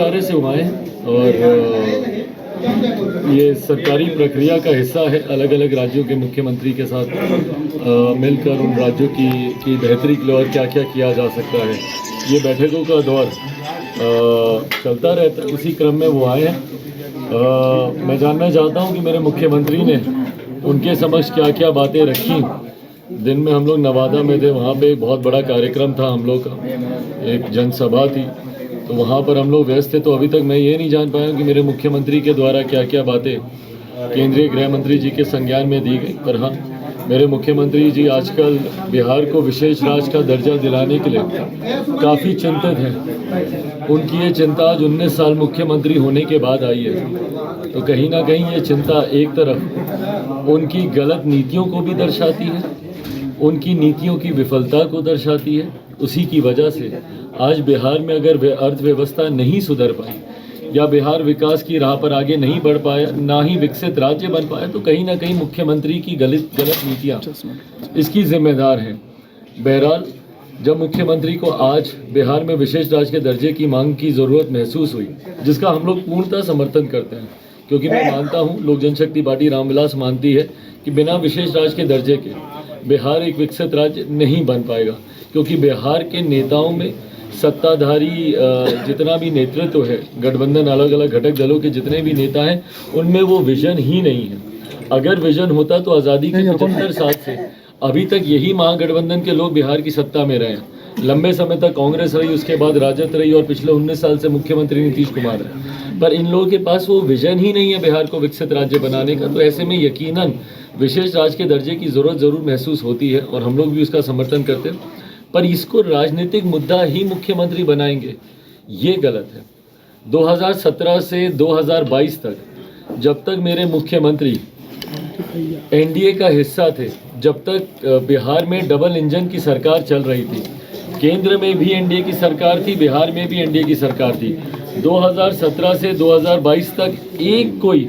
सारे से हुआ है और ये सरकारी प्रक्रिया का हिस्सा है। अलग अलग राज्यों के मुख्यमंत्री के साथ मिलकर उन राज्यों की बेहतरी के लिए और क्या क्या किया जा सकता है, ये बैठकों का दौर चलता रहता है। उसी क्रम में वो आए हैं। मैं जानना चाहता हूँ कि मेरे मुख्यमंत्री ने उनके समक्ष क्या क्या बातें रखी। दिन में हम लोग नवादा में थे, वहाँ पे एक बहुत बड़ा कार्यक्रम था हम लोग का, एक जनसभा थी, तो वहाँ पर हम लोग व्यस्त थे। तो अभी तक मैं ये नहीं जान पाया कि मेरे मुख्यमंत्री के द्वारा क्या क्या बातें केंद्रीय गृह मंत्री जी के संज्ञान में दी गई। पर हाँ, मेरे मुख्यमंत्री जी आजकल बिहार को विशेष राज्य का दर्जा दिलाने के लिए काफ़ी चिंतित हैं। उनकी ये चिंता आज 19 साल मुख्यमंत्री होने के बाद आई है। तो कहीं ना कहीं ये चिंता एक तरफ उनकी गलत नीतियों को भी दर्शाती है, उनकी नीतियों की विफलता को दर्शाती है। उसी की वजह से आज बिहार में अगर अर्थव्यवस्था नहीं सुधर पाई या बिहार विकास की राह पर आगे नहीं बढ़ पाया, ना ही विकसित राज्य बन पाया, तो कहीं ना कहीं मुख्यमंत्री की गलत नीतियाँ इसकी जिम्मेदार हैं। बहरहाल, जब मुख्यमंत्री को आज बिहार में विशेष राज्य के दर्जे की मांग की ज़रूरत महसूस हुई, जिसका हम लोग पूर्णतः समर्थन करते हैं, क्योंकि मैं मानता हूँ, लोक जनशक्ति पार्टी रामविलास मानती है कि बिना विशेष राज्य के दर्जे के बिहार एक विकसित राज्य नहीं बन पाएगा। क्योंकि बिहार के नेताओं में सत्ताधारी जितना भी नेतृत्व है, गठबंधन अलग अलग घटक दलों के जितने भी नेता हैं, उनमें वो विजन ही नहीं है। अगर विजन होता तो आज़ादी के 75 साल से अभी तक यही महागठबंधन के लोग बिहार की सत्ता में रहे हैं। लंबे समय तक कांग्रेस रही, उसके बाद राजद रही और पिछले 19 साल से मुख्यमंत्री नीतीश कुमार रहे। पर इन लोगों के पास वो विजन ही नहीं है बिहार को विकसित राज्य बनाने का। तो ऐसे में यकीनन विशेष राज्य के दर्जे की ज़रूरत ज़रूर महसूस होती है और हम लोग भी उसका समर्थन करते हैं। पर इसको राजनीतिक मुद्दा ही मुख्यमंत्री बनाएंगे, ये गलत है। 2017 से 2022 तक, जब तक मेरे मुख्यमंत्री एनडीए का हिस्सा थे, जब तक बिहार में डबल इंजन की सरकार चल रही थी, केंद्र में भी एनडीए की सरकार थी, बिहार में भी एनडीए की सरकार थी। 2017 से 2022 तक एक कोई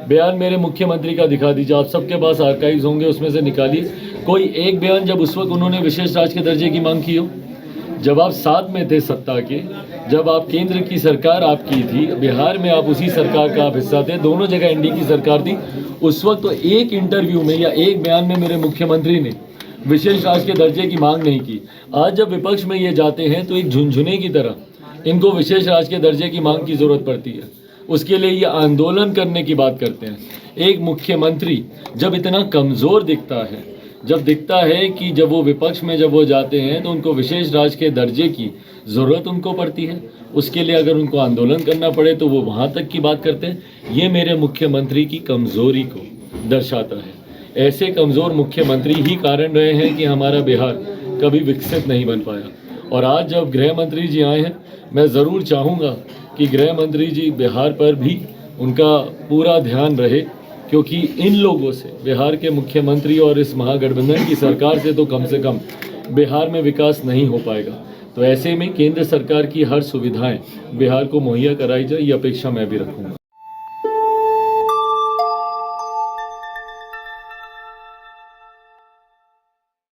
बयान मेरे मुख्यमंत्री का दिखा दीजिए, आप सबके पास आर्काइव्स होंगे, उसमें से निकालिए कोई एक बयान जब उस वक्त उन्होंने विशेष राज्य के दर्जे की मांग की हो। जब आप साथ में थे सत्ता के, जब आप केंद्र की सरकार आपकी थी, बिहार में आप उसी सरकार का आप हिस्सा थे, दोनों जगह एनडीए की सरकार थी, उस वक्त तो एक इंटरव्यू में या एक बयान में मेरे मुख्यमंत्री ने विशेष राज्य के दर्जे की मांग नहीं की। आज जब विपक्ष में ये जाते हैं तो एक झुनझुने की तरह इनको विशेष राज्य के दर्जे की मांग की जरूरत पड़ती है। उसके लिए ये आंदोलन करने की बात करते हैं। एक मुख्यमंत्री जब इतना कमज़ोर दिखता है, जब दिखता है कि जब वो विपक्ष में जब वो जाते हैं तो उनको विशेष राज्य के दर्जे की ज़रूरत उनको पड़ती है, उसके लिए अगर उनको आंदोलन करना पड़े तो वो वहाँ तक की बात करते हैं। ये मेरे मुख्यमंत्री की कमज़ोरी को दर्शाता है। ऐसे कमज़ोर मुख्यमंत्री ही कारण रहे हैं कि हमारा बिहार कभी विकसित नहीं बन पाया। और आज जब गृह मंत्री जी आए हैं, मैं ज़रूर चाहूँगा कि गृह मंत्री जी बिहार पर भी उनका पूरा ध्यान रहे, क्योंकि इन लोगों से, बिहार के मुख्यमंत्री और इस महागठबंधन की सरकार से तो कम से कम बिहार में विकास नहीं हो पाएगा। तो ऐसे में केंद्र सरकार की हर सुविधाएं बिहार को मुहैया कराई जाए, ये अपेक्षा मैं भी रखूँगा।